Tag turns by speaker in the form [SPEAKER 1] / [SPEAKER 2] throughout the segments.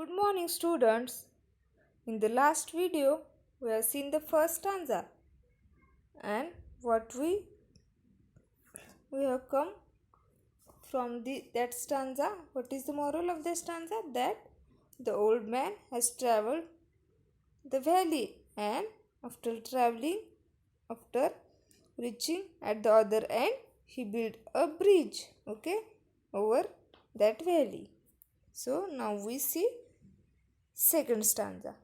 [SPEAKER 1] Good morning, students. In the last video, we have seen the first stanza, and what we have come from that stanza. What is the moral of the stanza? That the old man has traveled the valley, and after reaching at the other end, he built a bridge. Okay, over that valley. So now we see second stanza.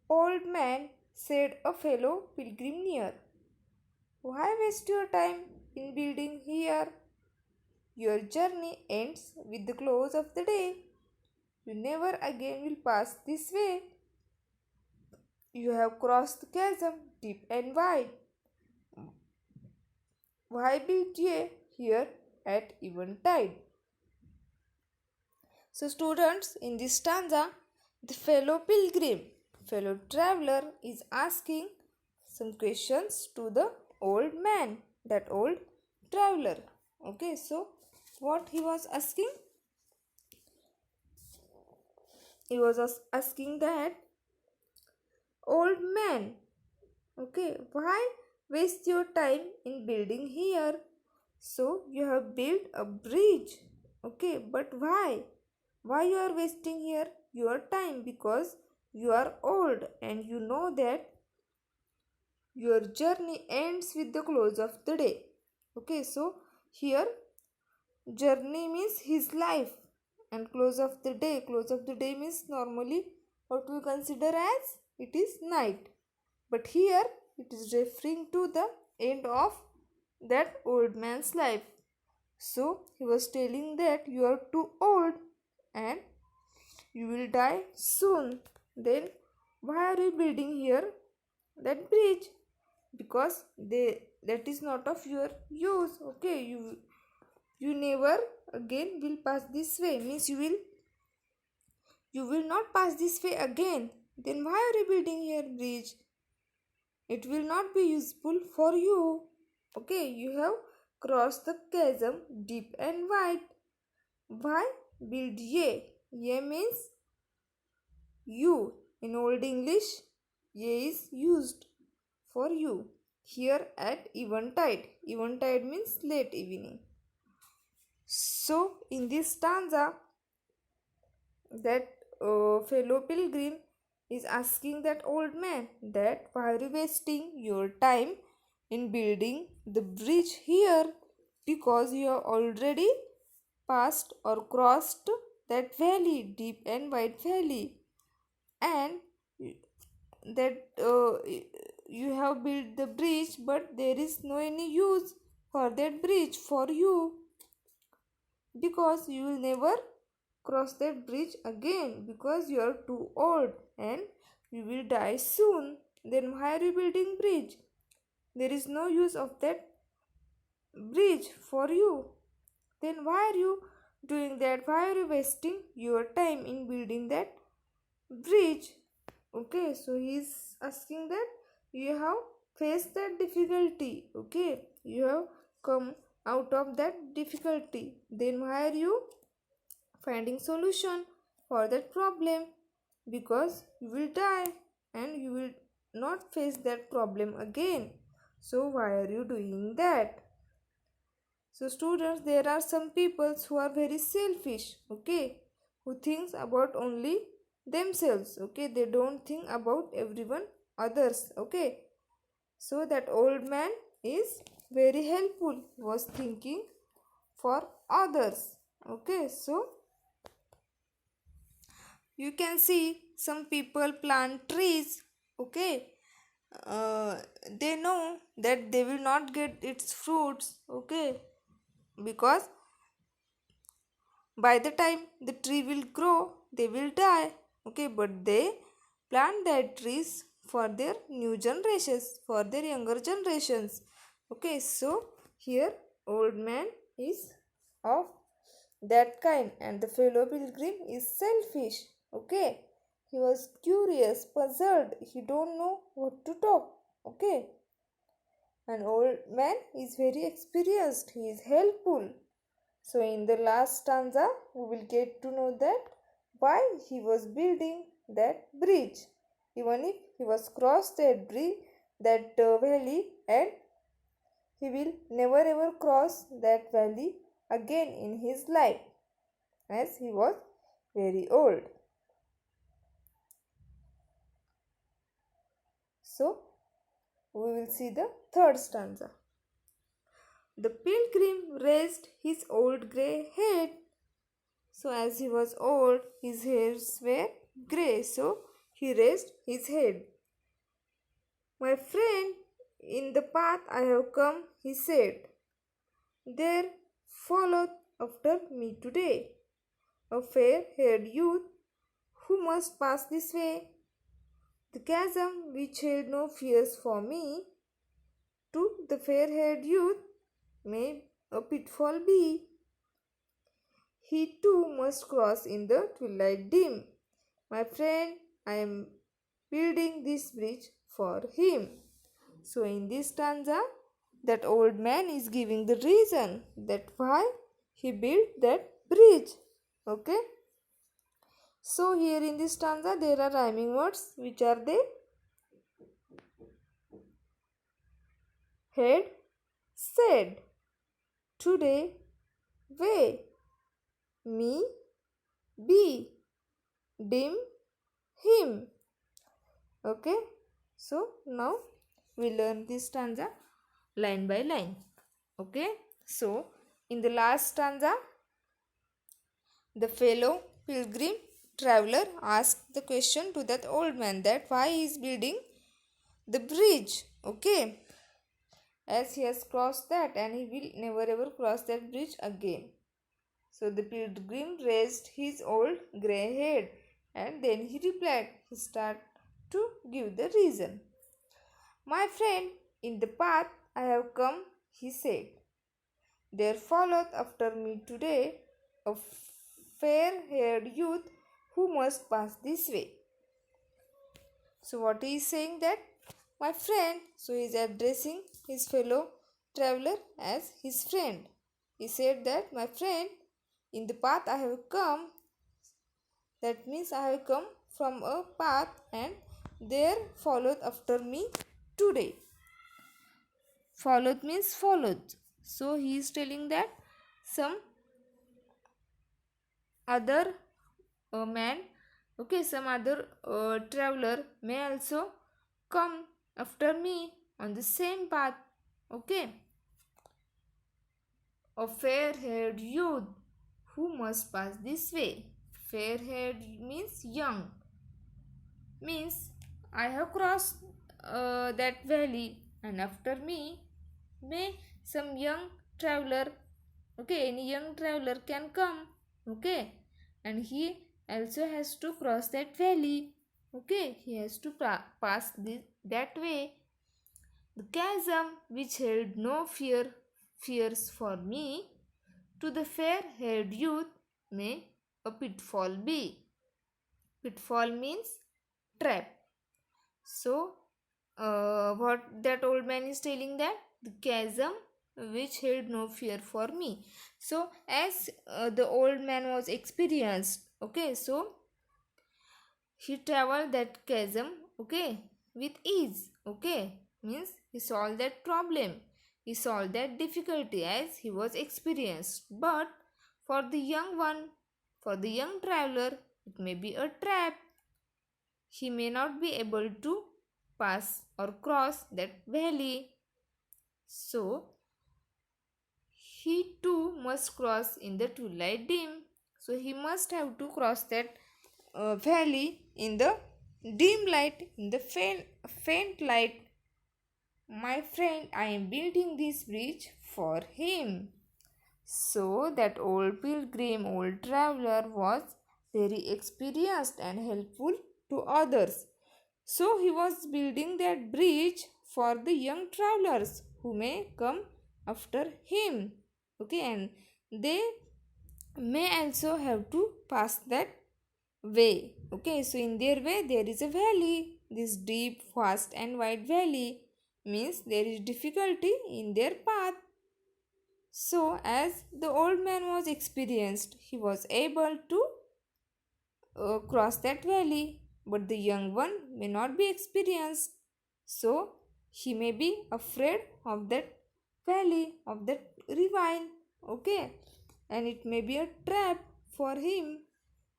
[SPEAKER 1] Old man, said a fellow pilgrim near, why waste your time in building here? Your journey ends with the close of the day. You never again will pass this way. You have crossed the chasm deep and wide. Why build ye here at eventide? So, students, in this stanza, the fellow traveler, is asking some questions to the old man, that old traveler. Okay, so what he was asking? He was asking that, old man, okay, why waste your time in building here? So you have built a bridge, okay, but why? Why you are wasting here your time? Because you are old and you know that your journey ends with the close of the day. Okay, so here journey means his life, and close of the day means normally what we consider as it is night, but here it is referring to the end of that old man's life. So he was telling that you are too old and you will die soon. Then why are you building here that bridge? Because that is not of your use. Okay, you never again will pass this way, means you will not pass this way again. Then why are you building here bridge? It will not be useful for you. Okay, you have crossed the chasm deep and wide. Why build ye? Ye means you. In Old English, ye is used for you. Here at eventide. Eventide means late evening. So in this stanza, that fellow pilgrim is asking that old man that why are you wasting your time in building the bridge here, because you have already passed or crossed that valley, deep and wide valley, and that you have built the bridge, but there is no any use for that bridge for you, because you will never cross that bridge again, because you are too old and you will die soon. Then why are you building bridge? There is no use of that bridge for you. Then why are you doing that? Why are you wasting your time in building that bridge? Okay, so he is asking that you have faced that difficulty. Okay, you have come out of that difficulty. Then why are you finding solution for that problem? Because you will die and you will not face that problem again. So why are you doing that? So students, there are some people who are very selfish, okay, who thinks about only themselves, okay, they don't think about everyone others, okay. So that old man is very helpful, was thinking for others, okay. So you can see some people plant trees, okay. They know that they will not get its fruits, okay, because by the time the tree will grow they will die, okay, but they plant their trees for their new generations, for their younger generations, okay. So here old man is of that kind, and the fellow pilgrim is selfish, okay. He was curious, puzzled, he don't know what to talk, okay. An old man is very experienced, he is helpful. So in the last stanza, we will get to know that why he was building that bridge. Even if he was crossed that bridge, that valley, and he will never ever cross that valley again in his life, as he was very old. So we will see the third stanza. The pilgrim raised his old grey head. So as he was old, his hairs were grey. So he raised his head. My friend, in the path I have come, he said, there followed after me today a fair-haired youth who must pass this way. The chasm which held no fears for me, to the fair-haired youth may a pitfall be. He too must cross in the twilight dim. My friend, I am building this bridge for him. So in this stanza, that old man is giving the reason that why he built that bridge. Okay. So here in this stanza there are rhyming words. Which are they? Head, said, today, way, me, be, dim, him. Okay. So now we learn this stanza line by line. Okay. So in the last stanza, the fellow pilgrim traveler asked the question to that old man that why he is building the bridge. Okay. As he has crossed that and he will never ever cross that bridge again. So the pilgrim raised his old grey head and then he replied. He started to give the reason. My friend, in the path I have come, he said, there followed after me today a fair-haired youth who must pass this way. So what he is saying that my friend, so he is addressing his fellow traveler as his friend. He said that my friend, in the path I have come, that means I have come from a path and there followed after me today. Followed means followed. So he is telling that some other man, okay, some other traveler may also come after me on the same path. Okay. A fair-haired youth who must pass this way. Fair-haired means young. Means I have crossed that valley and after me may some young traveler, okay, any young traveler can come, okay, and he also has to cross that valley, okay, he has to pass that way. The chasm which held no fears for me, to the fair-haired youth may a pitfall be. Pitfall means trap. So what that old man is telling that the chasm which held no fear for me. So as the old man was experienced, okay, so he traveled that chasm, okay, with ease, okay, means he solved that problem, he solved that difficulty as he was experienced. But for the young one, for the young traveler, it may be a trap. He may not be able to pass or cross that valley. So he too must cross in the twilight dim. So he must have to cross that valley in the dim light, in the faint light. My friend, I am building this bridge for him. So that old pilgrim, old traveler was very experienced and helpful to others. So he was building that bridge for the young travelers who may come after him. Okay, and they may also have to pass that way. Okay, so in their way there is a valley, this deep, vast and wide valley. means there is difficulty in their path. So, as the old man was experienced, he was able to cross that valley, but the young one may not be experienced. So, he may be afraid of that valley, of that ravine, okay, and it may be a trap for him.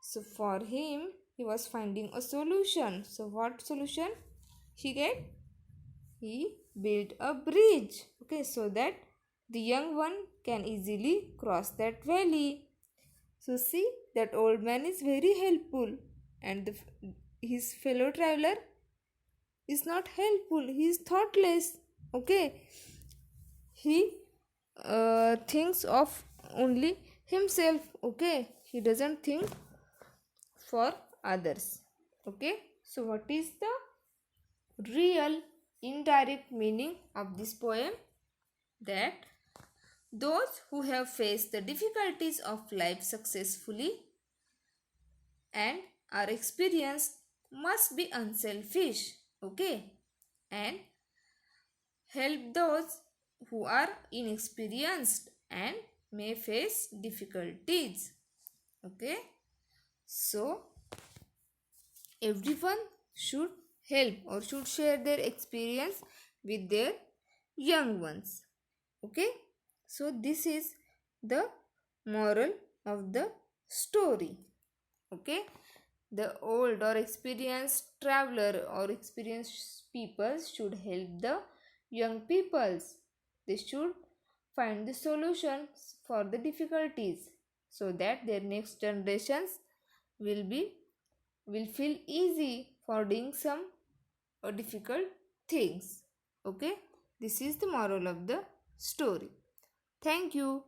[SPEAKER 1] So, for him, he was finding a solution. So, what solution he get? He built a bridge, okay, so that the young one can easily cross that valley. So see, that old man is very helpful, and his fellow traveler is not helpful. He is thoughtless. Okay, he thinks of only himself. Okay, he doesn't think for others. Okay, so what is the real indirect meaning of this poem? That those who have faced the difficulties of life successfully and are experienced must be unselfish, okay, and help those who are inexperienced and may face difficulties, okay. So everyone should help or should share their experience with their young ones, okay. So this is the moral of the story, okay. The old or experienced traveler or experienced people should help the young peoples. They should find the solutions for the difficulties so that their next generations will be will feel easy for doing some difficult things. Okay, this is the moral of the story. Thank you.